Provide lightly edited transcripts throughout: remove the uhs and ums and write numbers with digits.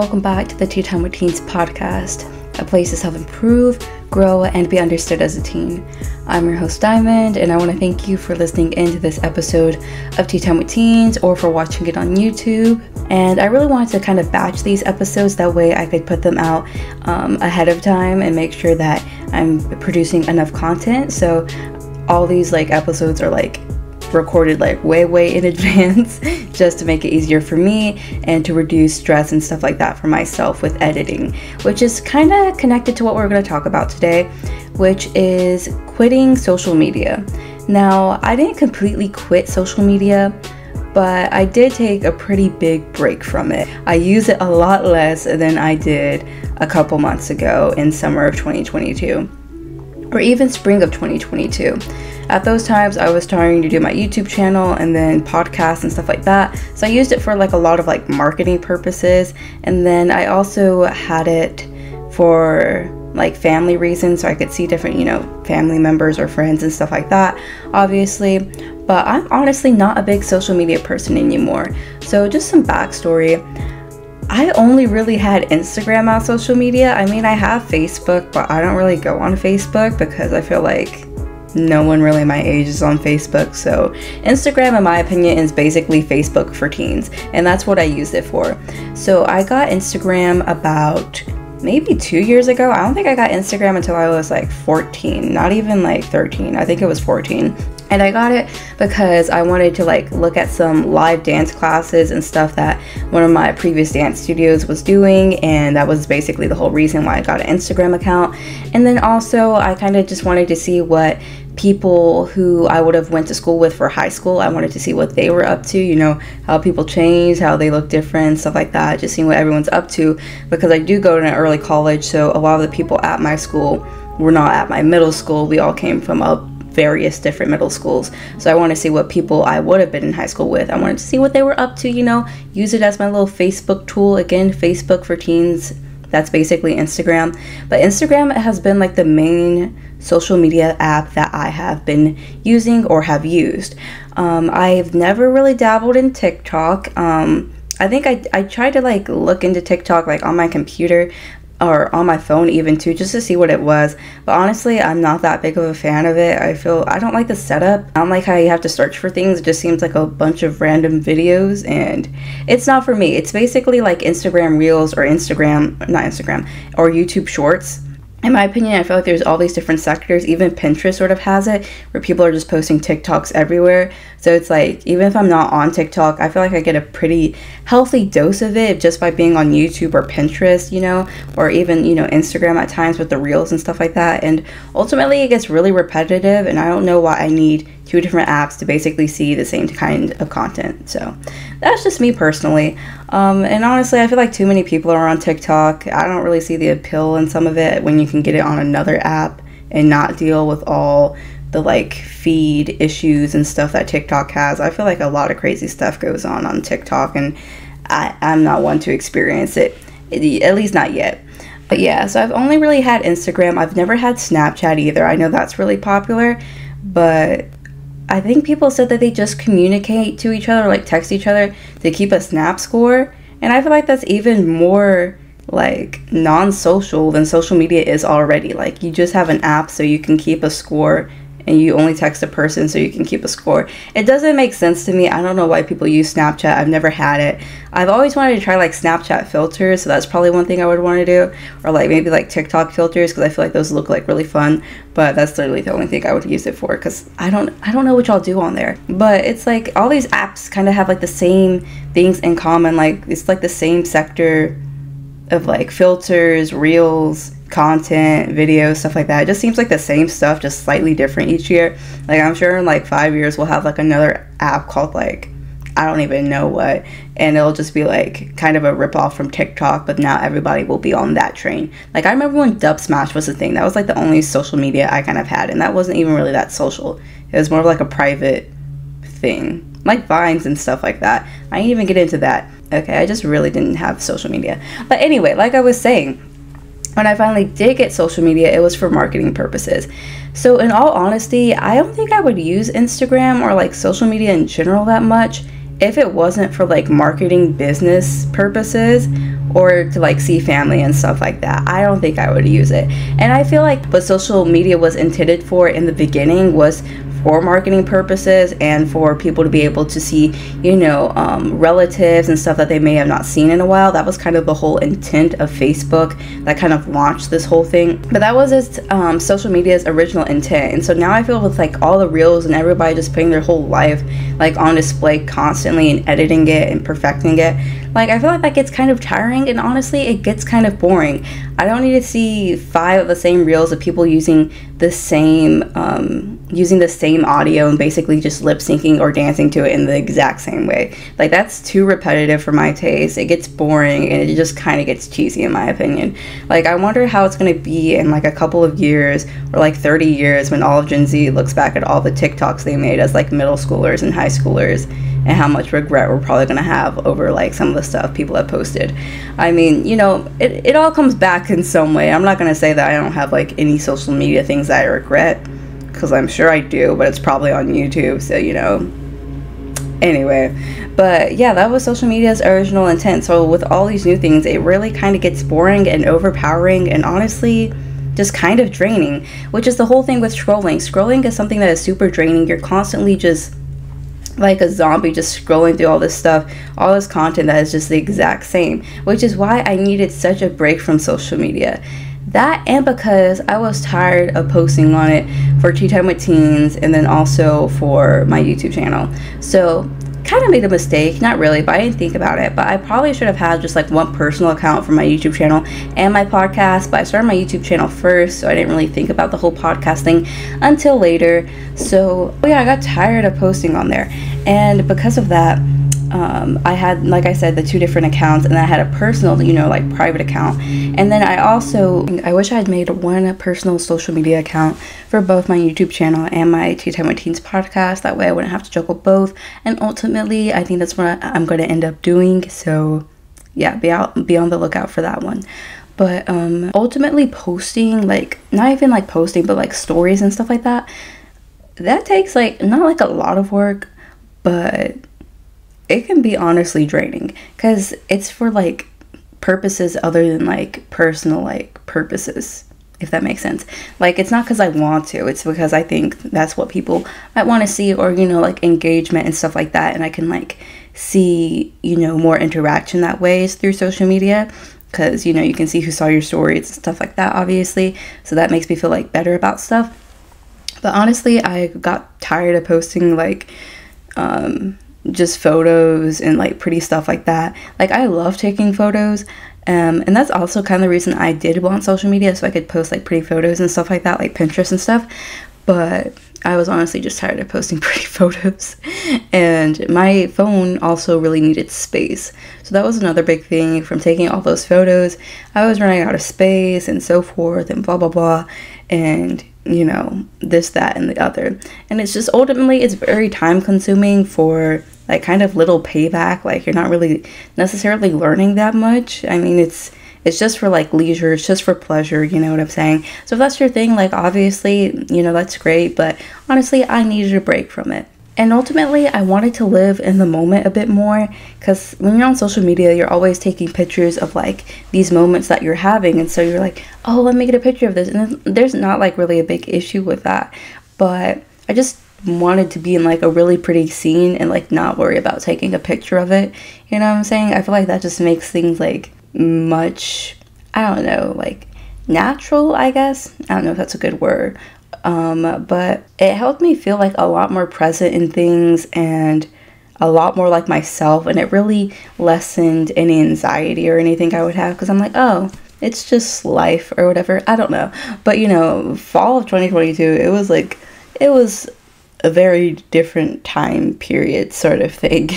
welcome back to the TeaTime with Teens podcast, a place to self-improve, grow, and be understood as a teen. I'm your host, Diamond, and I want to thank you for listening into this episode of TeaTime with Teens or for watching it on YouTube. And I really wanted to kind of batch these episodes, that way I could put them out ahead of time and make sure that I'm producing enough content. So all these episodes are recorded way in advance just to make it easier for me and to reduce stress and stuff like that for myself with editing, which is kind of connected to what we're going to talk about today, which is quitting social media. Now, I didn't completely quit social media, but I did take a pretty big break from it. I use it a lot less than I did a couple months ago in summer of 2022 or even spring of 2022. At those times, I was starting to do my YouTube channel and then podcasts and stuff like that. So I used it for a lot of marketing purposes. And then I also had it for family reasons, so I could see different, family members or friends and stuff like that, obviously. But I'm honestly not a big social media person anymore. So just some backstory. I only really had Instagram on social media. I mean, I have Facebook, but I don't really go on Facebook because I feel like no one really my age is on Facebook. So Instagram, in my opinion, is basically Facebook for teens, and that's what I use it for. So I got Instagram about maybe 2 years ago. I don't think I got Instagram until I was 14, not even 13. I think it was 14. And I got it because I wanted to look at some live dance classes and stuff that one of my previous dance studios was doing, and that was basically the whole reason why I got an Instagram account. And then also I kind of just wanted to see what people who I would have went to school with for high school, I wanted to see what they were up to, how people change, how they look different, stuff like that, just seeing what everyone's up to, because I do go to an early college, so a lot of the people at my school were not at my middle school. We all came from various different middle schools, so I want to see what people I would have been in high school with. I wanted to see what they were up to, use it as my little Facebook tool. Again, Facebook for teens, that's basically Instagram. But Instagram has been the main social media app that I have been using or have used. I've never really dabbled in TikTok. I think I tried to look into TikTok on my computer or on my phone even too, just to see what it was. But honestly, I'm not that big of a fan of it. I don't like the setup. I don't like how you have to search for things. It just seems like a bunch of random videos, and it's not for me. It's basically like Instagram Reels or or YouTube Shorts. In my opinion, I feel like there's all these different sectors. Even Pinterest sort of has it, where people are just posting TikToks everywhere. So it's even if I'm not on TikTok, I feel like I get a pretty healthy dose of it just by being on YouTube or Pinterest, or even, Instagram at times with the Reels and stuff like that. And ultimately, it gets really repetitive, and I don't know why I need two different apps to basically see the same kind of content. So that's just me personally. And honestly, I feel like too many people are on TikTok. I don't really see the appeal in some of it when you can get it on another app and not deal with all the feed issues and stuff that TikTok has. I feel like a lot of crazy stuff goes on TikTok, and I'm not one to experience it, at least not yet. But yeah, so I've only really had Instagram. I've never had Snapchat either. I know that's really popular, but I think people said that they just communicate to each other, text each other to keep a snap score. And I feel like that's even more non-social than social media is already. You just have an app so you can keep a score, and you only text a person so you can keep a score. It doesn't make sense to me. I don't know why people use Snapchat. I've never had it. I've always wanted to try Snapchat filters, so that's probably one thing I would want to do, or maybe TikTok filters, because I feel like those look really fun. But that's literally the only thing I would use it for, because I don't know what y'all do on there. But it's all these apps kind of have the same things in common. It's the same sector of filters, reels, content, videos, stuff like that. It just seems the same stuff, just slightly different each year. I'm sure in 5 years we'll have another app called I don't even know what, and it'll just be kind of a ripoff from TikTok, but now everybody will be on that train. I remember when Dub Smash was a thing. That was the only social media I kind of had, and that wasn't even really that social. It was more of a private thing, Vines and stuff like that. I didn't even get into that. Okay, I just really didn't have social media. But anyway, like I was saying, when I finally did get social media, it was for marketing purposes. So in all honesty, I don't think I would use Instagram or social media in general that much if it wasn't for marketing business purposes or to like see family and stuff like that, I don't think I would use it. And I feel like what social media was intended for in the beginning was for marketing purposes and for people to be able to see, you know, relatives and stuff that they may have not seen in a while. That was kind of the whole intent of Facebook that kind of launched this whole thing. But that was its social media's original intent. And so now I feel with like all the reels and everybody just putting their whole life like on display constantly and editing it and perfecting it, like I feel like that gets kind of tiring, and honestly it gets kind of boring. I don't need to see 5 of the same reels of people using the same audio and basically just lip syncing or dancing to it in the exact same way. Like that's too repetitive for my taste. It gets boring and it just kind of gets cheesy in my opinion. Like I wonder how it's going to be in like a couple of years or like 30 years when all of Gen Z looks back at all the TikToks they made as like middle schoolers and high schoolers, and how much regret we're probably going to have over like some of the stuff people have posted. I mean, you know, it all comes back in some way. I'm not going to say that I don't have like any social media things that I regret, because I'm sure I do, but it's probably on YouTube, so you know. Anyway, but yeah, that was social media's original intent. So with all these new things, it really kind of gets boring and overpowering and honestly just kind of draining, which is the whole thing with scrolling. Scrolling is something that is super draining. You're constantly just like a zombie just scrolling through all this stuff, all this content that is just the exact same, which is why I needed such a break from social media. That, and because I was tired of posting on it for TeaTime with Teens and then also for my YouTube channel. So kind of made a mistake, not really, but I didn't think about it, but I probably should have had just like one personal account for my YouTube channel and my podcast. But I started my YouTube channel first, so I didn't really think about the whole podcast thing until later. So yeah, I got tired of posting on there, and because of that, I had, like I said, the 2 different accounts, and then I had a personal, you know, like private account. And then I wish I had made one personal social media account for both my YouTube channel and my TeaTime with Teens podcast. That way I wouldn't have to juggle both. And ultimately, I think that's what I'm going to end up doing. So yeah, be on the lookout for that one. But ultimately posting, like not even like posting, but like stories and stuff like that, that takes like not like a lot of work, but it can be honestly draining because it's for like purposes other than like personal like purposes, if that makes sense. Like it's not because I want to, it's because I think that's what people might want to see, or you know, like engagement and stuff like that, and I can like see, you know, more interaction that way is through social media, because you know, you can see who saw your stories and stuff like that, obviously, so that makes me feel like better about stuff. But honestly, I got tired of posting like just photos and like pretty stuff like that. Like I love taking photos, and that's also kind of the reason I did want social media, so I could post like pretty photos and stuff like that, like Pinterest and stuff. But I was honestly just tired of posting pretty photos, and my phone also really needed space. So that was another big thing from taking all those photos. I was running out of space and so forth and blah blah blah, and you know, this, that, and the other. And it's just ultimately, it's very time consuming for like kind of little payback. Like you're not really necessarily learning that much. I mean, it's just for like leisure, it's just for pleasure, you know what I'm saying? So if that's your thing, like obviously, you know, that's great, but honestly, I needed a break from it. And ultimately, I wanted to live in the moment a bit more, because when you're on social media, you're always taking pictures of like these moments that you're having, and so you're like, oh, let me get a picture of this, and there's not like really a big issue with that. But I just wanted to be in like a really pretty scene and like not worry about taking a picture of it, you know what I'm saying? I feel like that just makes things like much, I don't know, like natural, I guess. I don't know if that's a good word. But it helped me feel like a lot more present in things and a lot more like myself, and it really lessened any anxiety or anything I would have, because I'm like, oh, it's just life or whatever. I don't know. But you know, fall of 2022, it was a very different time period sort of thing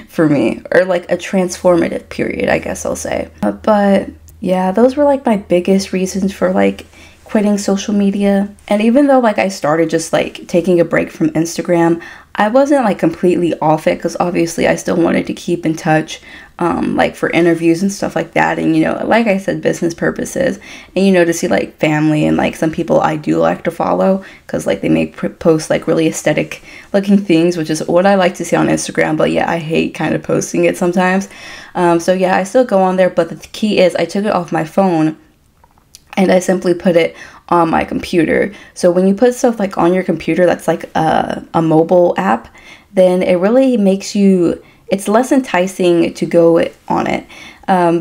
for me, or like a transformative period, I guess I'll say. But yeah, those were like my biggest reasons for like quitting social media. And even though like I started just like taking a break from Instagram, I wasn't like completely off it, because obviously I still wanted to keep in touch, like for interviews and stuff like that, and you know, like I said, business purposes, and you know, to see like family and like some people I do like to follow, because like they make post like really aesthetic looking things, which is what I like to see on Instagram. But yeah, I hate kind of posting it sometimes. So yeah, I still go on there, but the key is I took it off my phone and I simply put it on my computer. So when you put stuff like on your computer that's like a mobile app, then it really makes you, it's less enticing to go on it,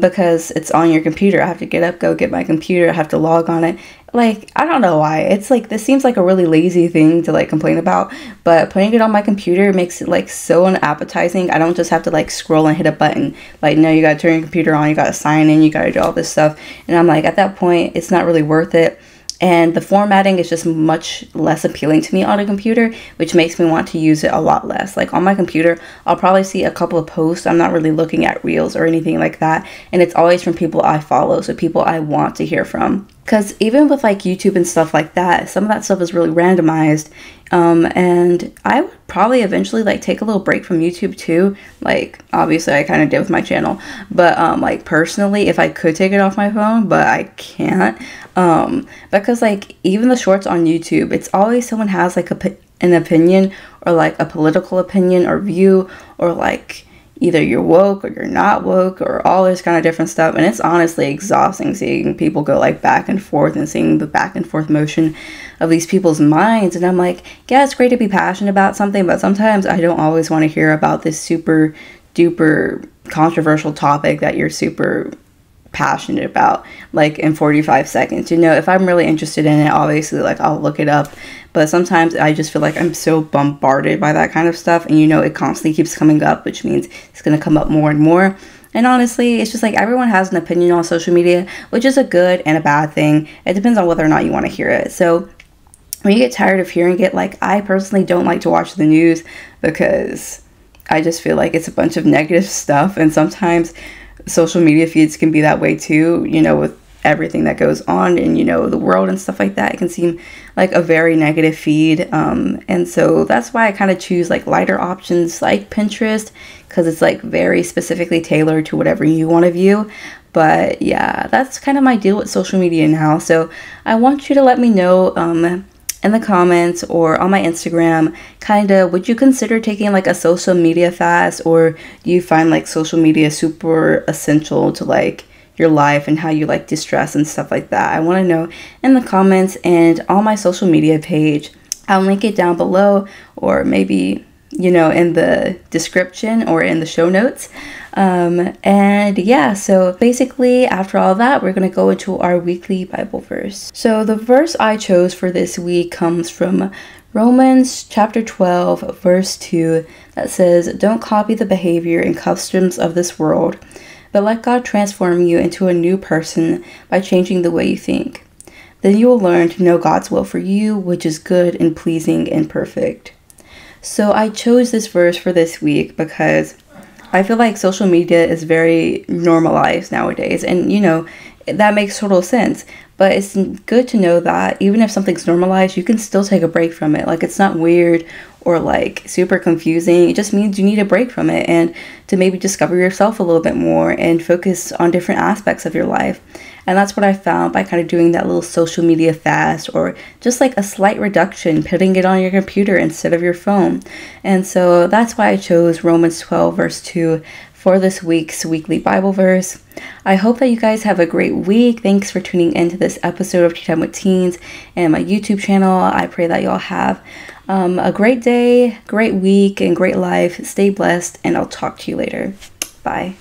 because it's on your computer. I have to get up, go get my computer, I have to log on it. Like, I don't know why. It's like, this seems like a really lazy thing to like complain about, but putting it on my computer makes it like so unappetizing. I don't just have to like scroll and hit a button. Like, no, you gotta turn your computer on, you gotta sign in, you gotta do all this stuff. And I'm like, at that point, it's not really worth it. And the formatting is just much less appealing to me on a computer, which makes me want to use it a lot less. Like on my computer, I'll probably see a couple of posts. I'm not really looking at reels or anything like that. And it's always from people I follow, so people I want to hear from. Because even with like YouTube and stuff like that, some of that stuff is really randomized. And I would probably eventually like take a little break from YouTube too. Like obviously I kind of did with my channel, but like personally, if I could take it off my phone, but I can't, because like even the shorts on YouTube, it's always someone has like an opinion, or like a political opinion or view, or like either you're woke or you're not woke, or all this kind of different stuff. And it's honestly exhausting seeing people go like back and forth, and seeing the back and forth motion of these people's minds. And I'm like, yeah, it's great to be passionate about something, but sometimes I don't always want to hear about this super duper controversial topic that you're super passionate about like in 45 seconds. You know, if I'm really interested in it, obviously like I'll look it up, but sometimes I just feel like I'm so bombarded by that kind of stuff, and you know, it constantly keeps coming up, which means it's going to come up more and more. And honestly, it's just like everyone has an opinion on social media, which is a good and a bad thing. It depends on whether or not you want to hear it. So when you get tired of hearing it, like I personally don't like to watch the news, because I just feel like it's a bunch of negative stuff, and sometimes social media feeds can be that way too, you know, with everything that goes on in, you know, the world and stuff like that. It can seem like a very negative feed, and so that's why I kind of choose like lighter options like Pinterest, because it's like very specifically tailored to whatever you want to view. But yeah, that's kind of my deal with social media now. So I want you to let me know in the comments or on my Instagram, kind of, would you consider taking like a social media fast, or do you find like social media super essential to like your life and how you like distress and stuff like that? I want to know in the comments and on my social media page. I'll link it down below, or maybe, you know, in the description or in the show notes. And yeah, so basically after all that, we're going to go into our weekly Bible verse. So the verse I chose for this week comes from Romans chapter 12, verse 2, that says, "Don't copy the behavior and customs of this world, but let God transform you into a new person by changing the way you think. Then you will learn to know God's will for you, which is good and pleasing and perfect." So I chose this verse for this week because I feel like social media is very normalized nowadays, and you know, that makes total sense. But it's good to know that even if something's normalized, you can still take a break from it. Like, it's not weird or like super confusing. It just means you need a break from it, and to maybe discover yourself a little bit more and focus on different aspects of your life. And that's what I found by kind of doing that little social media fast, or just like a slight reduction, putting it on your computer instead of your phone. And so that's why I chose Romans 12 verse 2 for this week's weekly Bible verse. I hope that you guys have a great week. Thanks for tuning into this episode of Tea Time with Teens and my YouTube channel. I pray that y'all have a great day, great week, and great life. Stay blessed, and I'll talk to you later. Bye.